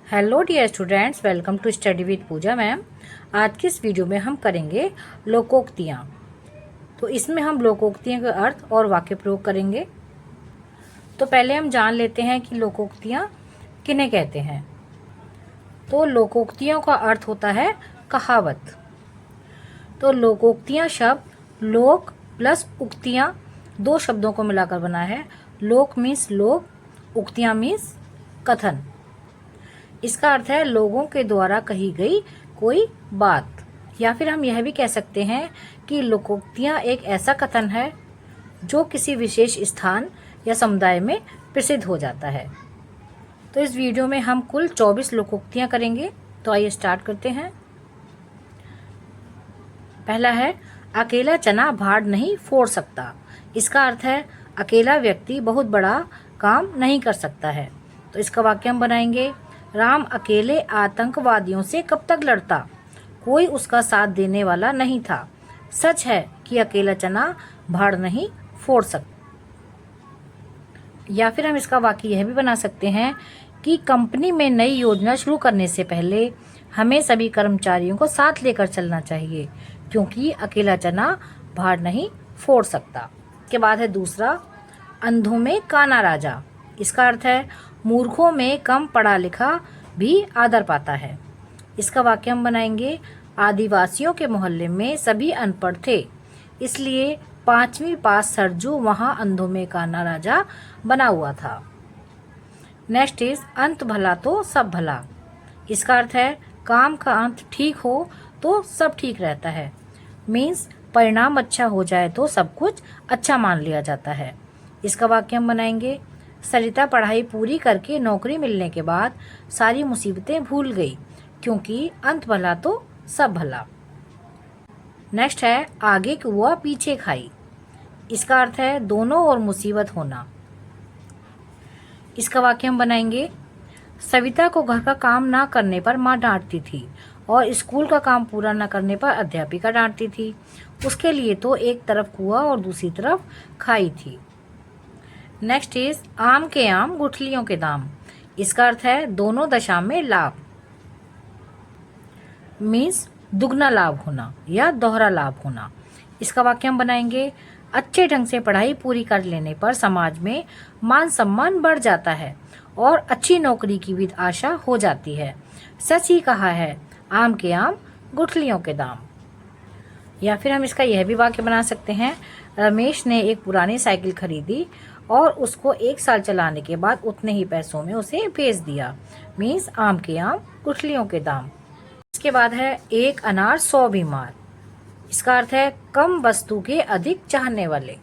Hello dear students, welcome to study with Puja ma'am. आज की इस वीडियो में हम करेंगे लोकोक्तियाँ। तो इसमें हम लोकोक्तियों के अर्थ और वाक्य प्रयोग करेंगे। तो पहले हम जान लेते हैं कि लोकोक्तियाँ किन्हें कहते हैं। तो लोकोक्तियों का अर्थ होता है कहावत। तो लोकोक्तियाँ शब्द लोक प्लस उक्तियाँ दो शब्दों को मिलाकर बना है। लोक मीन्स लोक, उक्तियाँ मीन्स कथन। इसका अर्थ है लोगों के द्वारा कही गई कोई बात, या फिर हम यह भी कह सकते हैं कि लोकोक्तियाँ एक ऐसा कथन है जो किसी विशेष स्थान या समुदाय में प्रसिद्ध हो जाता है। तो इस वीडियो में हम कुल 24 लोकोक्तियाँ करेंगे। तो आइए स्टार्ट करते हैं। पहला है अकेला चना भाड़ नहीं फोड़ सकता। इसका अर्थ है अकेला व्यक्ति बहुत बड़ा काम नहीं कर सकता है। तो इसका वाक्य हम बनाएंगे। राम अकेले आतंकवादियों से कब तक लड़ता, कोई उसका साथ देने वाला नहीं था। सच है कि अकेला चना भाड़ नहीं फोड़ सकता। या फिर हम इसका वाक्य यह भी बना सकते हैं कि कंपनी में नई योजना शुरू करने से पहले हमें सभी कर्मचारियों को साथ लेकर चलना चाहिए, क्योंकि अकेला चना भाड़ नहीं फोड़ सकता। के बाद है दूसरा, अंधों में काना राजा। इसका अर्थ है मूर्खों में कम पढ़ा लिखा भी आदर पाता है। इसका वाक्य हम बनाएंगे। आदिवासियों के मोहल्ले में सभी अनपढ़ थे, इसलिए 5वीं पास सरजू वहां अंधों में काना राजा बना हुआ था। नेक्स्ट इज अंत भला तो सब भला। इसका अर्थ है काम का अंत ठीक हो तो सब ठीक रहता है। मीन्स परिणाम अच्छा हो जाए तो सब कुछ अच्छा मान लिया जाता है। इसका वाक्य हम बनाएंगे। सरिता पढ़ाई पूरी करके नौकरी मिलने के बाद सारी मुसीबतें भूल गई, क्योंकि अंत भला तो सब भला। नेक्स्ट है आगे कुआ पीछे खाई। इसका अर्थ है दोनों ओर मुसीबत होना। इसका वाक्य हम बनाएंगे। सविता को घर का काम ना करने पर माँ डांटती थी और स्कूल का काम पूरा न करने पर अध्यापिका डांटती थी। उसके लिए तो एक तरफ कुआ और दूसरी तरफ खाई थी। नेक्स्ट इज आम के आम गुठलियों के दाम। इसका अर्थ है दोनों दशा में लाभ। मीन्स दुगना लाभ होना या दोहरा लाभ होना। इसका वाक्य हम बनाएंगे। अच्छे ढंग से पढ़ाई पूरी कर लेने पर समाज में मान सम्मान बढ़ जाता है और अच्छी नौकरी की भी आशा हो जाती है। सच ही कहा है आम के आम गुठलियों के दाम। या फिर हम इसका यह भी वाक्य बना सकते हैं। रमेश ने एक पुरानी साइकिल खरीदी और उसको 1 साल चलाने के बाद उतने ही पैसों में उसे बेच दिया। मीन्स आम के आम गुठलियों के दाम। इसके बाद है एक अनार 100 बीमार। इसका अर्थ है कम वस्तु के अधिक चाहने वाले।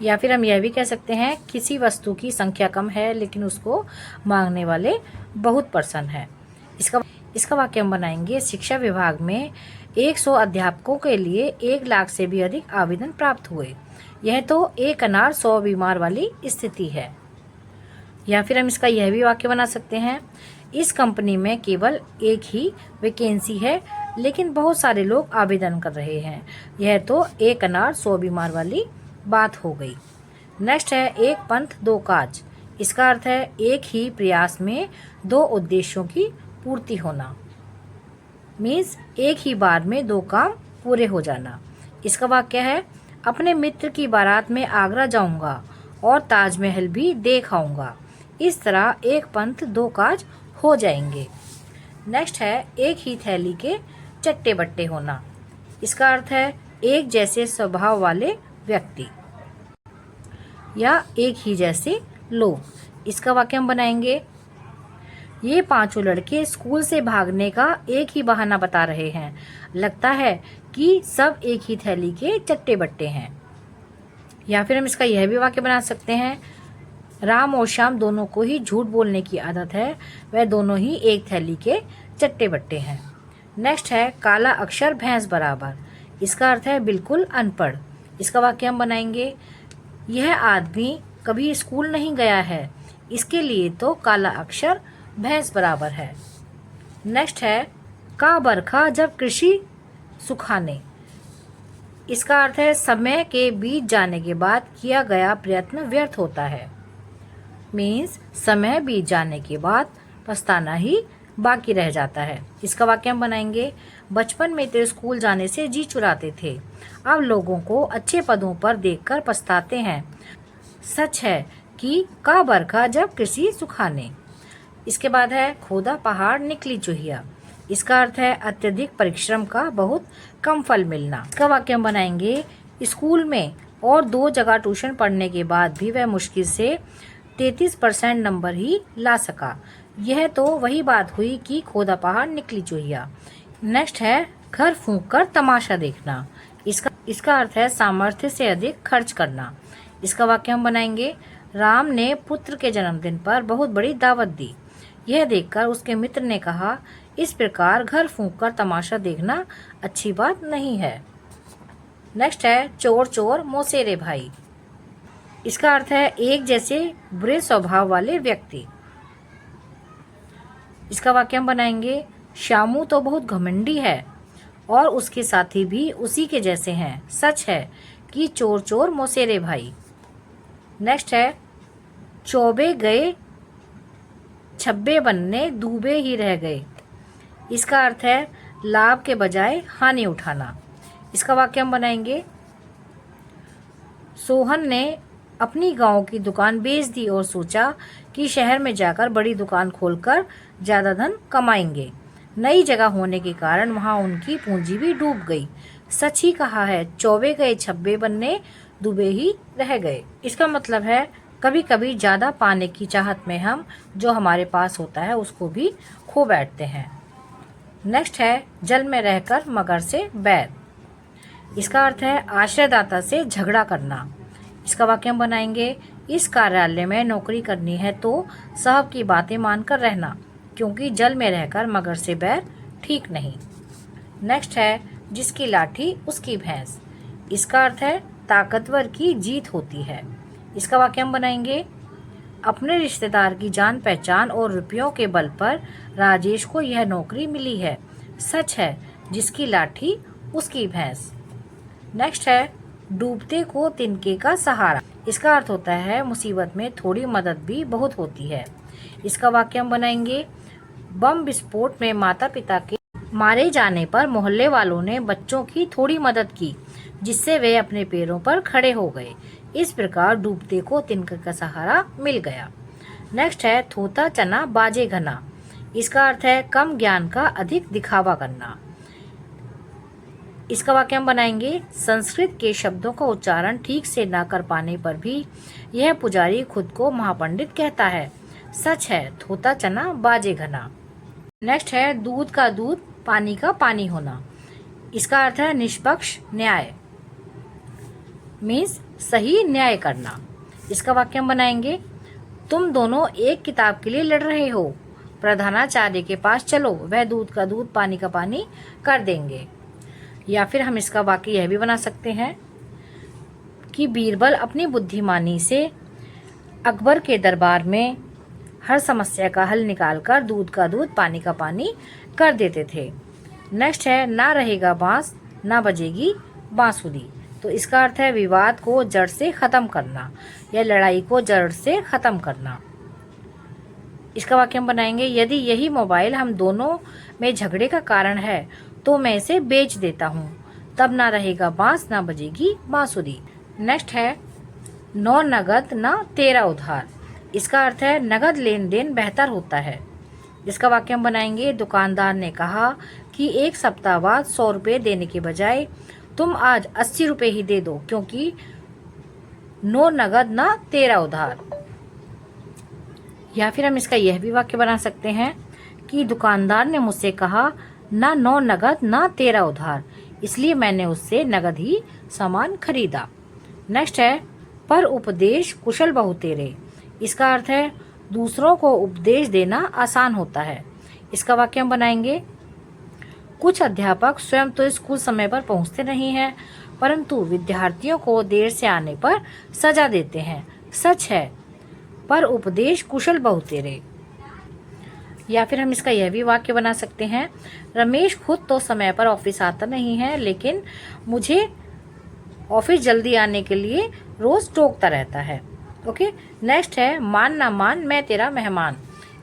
या फिर हम यह भी कह सकते हैं किसी वस्तु की संख्या कम है लेकिन उसको मांगने वाले बहुत पर्सन है। इसका वाक्य हम बनाएंगे। शिक्षा विभाग में 100 अध्यापकों के लिए 1 लाख से भी अधिक आवेदन प्राप्त हुए। यह तो एक अनार 100 बीमार वाली स्थिति है। या फिर हम इसका यह भी वाक्य बना सकते हैं। इस कंपनी में केवल एक ही वैकेंसी है लेकिन बहुत सारे लोग आवेदन कर रहे हैं। यह तो एक अनार 100 बीमार वाली बात हो गई। नेक्स्ट है एक पंथ दो काज। इसका अर्थ है एक ही प्रयास में 2 उद्देश्यों की पूर्ति होना। मीन्स एक ही बार में 2 काम पूरे हो जाना। इसका वाक्य है अपने मित्र की बारात में आगरा जाऊंगा और ताजमहल भी देख आऊंगा। इस तरह एक पंथ 2 काज हो जाएंगे। नेक्स्ट है एक ही थैली के चट्टे बट्टे होना। इसका अर्थ है एक जैसे स्वभाव वाले व्यक्ति या एक ही जैसे लोग। इसका वाक्य हम बनाएंगे। ये 5 लड़के स्कूल से भागने का एक ही बहाना बता रहे हैं। लगता है कि सब एक ही थैली के चट्टे बट्टे हैं। या फिर हम इसका यह भी वाक्य बना सकते हैं। राम और श्याम दोनों को ही झूठ बोलने की आदत है, वह दोनों ही एक थैली के चट्टे बट्टे हैं। नेक्स्ट है काला अक्षर भैंस बराबर। इसका अर्थ है बिल्कुल अनपढ़। इसका वाक्य हम बनाएंगे। यह आदमी कभी स्कूल नहीं गया है, इसके लिए तो काला अक्षर भैंस बराबर है। नेक्स्ट है का बरखा जब कृषि सुखाने। इसका अर्थ है समय के बीत जाने के बाद किया गया प्रयत्न व्यर्थ होता है। मीन्स समय बीत जाने के बाद पछताना ही बाकी रह जाता है। इसका वाक्य हम बनाएंगे, बचपन में तो स्कूल जाने से जी चुराते थे, अब लोगों को अच्छे पदों पर देखकर पछताते हैं। सच है कि का बरखा जब कृषि सुखाने। इसके बाद है खोदा पहाड़ निकली चूहिया। इसका अर्थ है अत्यधिक परिश्रम का बहुत कम फल मिलना। इसका वाक्य हम बनाएंगे, स्कूल में और 2 जगह ट्यूशन पढ़ने के बाद भी वह मुश्किल से 33% नंबर ही ला सका। यह तो वही बात हुई कि खोदा पहाड़ निकली चूहिया। नेक्स्ट है घर फूंक कर तमाशा देखना। इसका अर्थ है सामर्थ्य से अधिक खर्च करना। इसका वाक्य हम बनाएंगे, राम ने पुत्र के जन्मदिन पर बहुत बड़ी दावत दी। यह देखकर उसके मित्र ने कहा, इस प्रकार घर फूंक कर तमाशा देखना अच्छी बात नहीं है। नेक्स्ट है चोर चोर मौसेरे भाई। इसका अर्थ है एक जैसे बुरे स्वभाव वाले व्यक्ति। इसका वाक्य हम बनाएंगे, श्यामू तो बहुत घमंडी है और उसके साथी भी उसी के जैसे हैं। सच है कि चोर चोर मौसेरे भाई। नेक्स्ट है चौबे गए छब्बे बनने डूबे ही रह गए। इसका अर्थ है लाभ के बजाय हानि उठाना। इसका वाक्य हम बनाएंगे, सोहन ने अपनी गांव की दुकान बेच दी और सोचा कि शहर में जाकर बड़ी दुकान खोलकर ज़्यादा धन कमाएंगे। नई जगह होने के कारण वहां उनकी पूंजी भी डूब गई। सच ही कहा है, चौबे गए छब्बे बनने डूबे ही रह गए। इसका मतलब है कभी कभी ज़्यादा पाने की चाहत में हम जो हमारे पास होता है उसको भी खो बैठते हैं। नेक्स्ट है जल में रहकर मगर से बैर। इसका अर्थ है आश्रयदाता से झगड़ा करना। इसका वाक्य हम बनाएंगे, इस कार्यालय में नौकरी करनी है तो साहब की बातें मानकर रहना, क्योंकि जल में रहकर मगर से बैर ठीक नहीं। नेक्स्ट है जिसकी लाठी उसकी भैंस। इसका अर्थ है ताकतवर की जीत होती है। इसका वाक्य हम बनाएंगे, अपने रिश्तेदार की जान पहचान और रुपयों के बल पर राजेश को यह नौकरी मिली है। सच है जिसकी लाठी उसकी भैंस। नेक्स्ट है डूबते को तिनके का सहारा। इसका अर्थ होता है मुसीबत में थोड़ी मदद भी बहुत होती है। इसका वाक्य हम बनाएंगे, बम विस्फोट में माता पिता के मारे जाने पर मोहल्ले वालों ने बच्चों की थोड़ी मदद की, जिससे वे अपने पैरों पर खड़े हो गए। इस प्रकार डूबते को तिनके का सहारा मिल गया। नेक्स्ट है थोता चना बाजे घना। इसका अर्थ है कम ज्ञान का अधिक दिखावा करना। इसका वाक्य हम बनाएंगे, संस्कृत के शब्दों का उच्चारण ठीक से ना कर पाने पर भी यह पुजारी खुद को महापंडित कहता है। सच है थोता चना बाजे घना। नेक्स्ट है दूध का दूध पानी का पानी होना। इसका अर्थ है निष्पक्ष न्याय, मीन्स सही न्याय करना। इसका वाक्य हम बनाएंगे, तुम दोनों एक किताब के लिए लड़ रहे हो, प्रधानाचार्य के पास चलो, वह दूध का दूध पानी का पानी कर देंगे। या फिर हम इसका वाक्य यह भी बना सकते हैं कि बीरबल अपनी बुद्धिमानी से अकबर के दरबार में हर समस्या का हल निकालकर दूध का दूध पानी का पानी कर देते थे। नेक्स्ट है ना रहेगा बांस ना बजेगी बांसुरी। तो इसका अर्थ है विवाद को जड़ से ख़त्म करना या लड़ाई को जड़ से ख़त्म करना। इसका वाक्य हम बनाएंगे, यदि यही मोबाइल हम दोनों में झगड़े का कारण है तो मैं इसे बेच देता हूँ, तब ना रहेगा बांस ना बजेगी बांसुरी। नेक्स्ट है नौ नगद ना तेरा उधार। इसका अर्थ है नगद लेन देन बेहतर होता है। इसका वाक्य हम बनाएंगे, दुकानदार ने कहा कि 1 सप्ताह बाद 100 रुपये देने के बजाय तुम आज 80 रुपये ही दे दो, क्योंकि 9 नगद ना तेरा उधार। या फिर हम इसका यह भी वाक्य बना सकते हैं कि दुकानदार ने मुझसे कहा ना 9 नगद ना तेरा उधार, इसलिए मैंने उससे नगद ही सामान खरीदा। नेक्स्ट है पर उपदेश कुशल बहु तेरे। इसका अर्थ है दूसरों को उपदेश देना आसान होता है। इसका वाक्य हम बनाएंगे, कुछ अध्यापक स्वयं तो स्कूल समय पर पहुंचते नहीं हैं, परंतु विद्यार्थियों को देर से आने पर सजा देते हैं। सच है पर उपदेश कुशल बहु तेरे। या फिर हम इसका यह भी वाक्य बना सकते हैं, रमेश खुद तो समय पर ऑफिस आता नहीं है, लेकिन मुझे ऑफिस जल्दी आने के लिए रोज टोकता रहता है। ओके। नेक्स्ट है मान ना मान मैं तेरा मेहमान।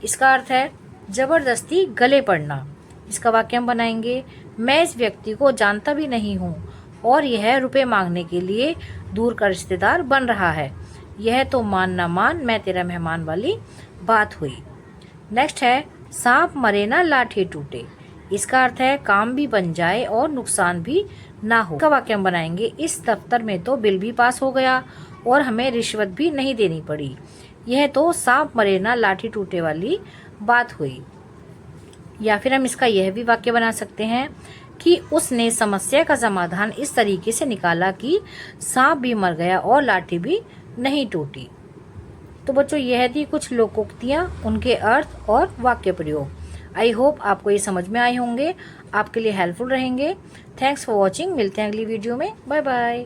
इसका अर्थ है जबरदस्ती गले पड़ना। इसका वाक्य हम बनाएंगे, मैं इस व्यक्ति को जानता भी नहीं हूँ और यह रुपए मांगने के लिए दूर का रिश्तेदार बन रहा है। यह तो मान ना मान मैं तेरा मेहमान वाली बात हुई। नेक्स्ट है, सांप मरे ना लाठी टूटे। इसका अर्थ है काम भी बन जाए और नुकसान भी ना हो। इसका वाक्य हम बनाएंगे, इस दफ्तर में तो बिल भी पास हो गया और हमें रिश्वत भी नहीं देनी पड़ी। यह तो सांप मरे ना लाठी टूटे वाली बात हुई। या फिर हम इसका यह भी वाक्य बना सकते हैं कि उसने समस्या का समाधान इस तरीके से निकाला कि सांप भी मर गया और लाठी भी नहीं टूटी। तो बच्चों, यह थी कुछ लोकोक्तियाँ, उनके अर्थ और वाक्य प्रयोग। आई होप आपको ये समझ में आए होंगे, आपके लिए हेल्पफुल रहेंगे। Thanks for watching. मिलते हैं अगली वीडियो में। Bye bye.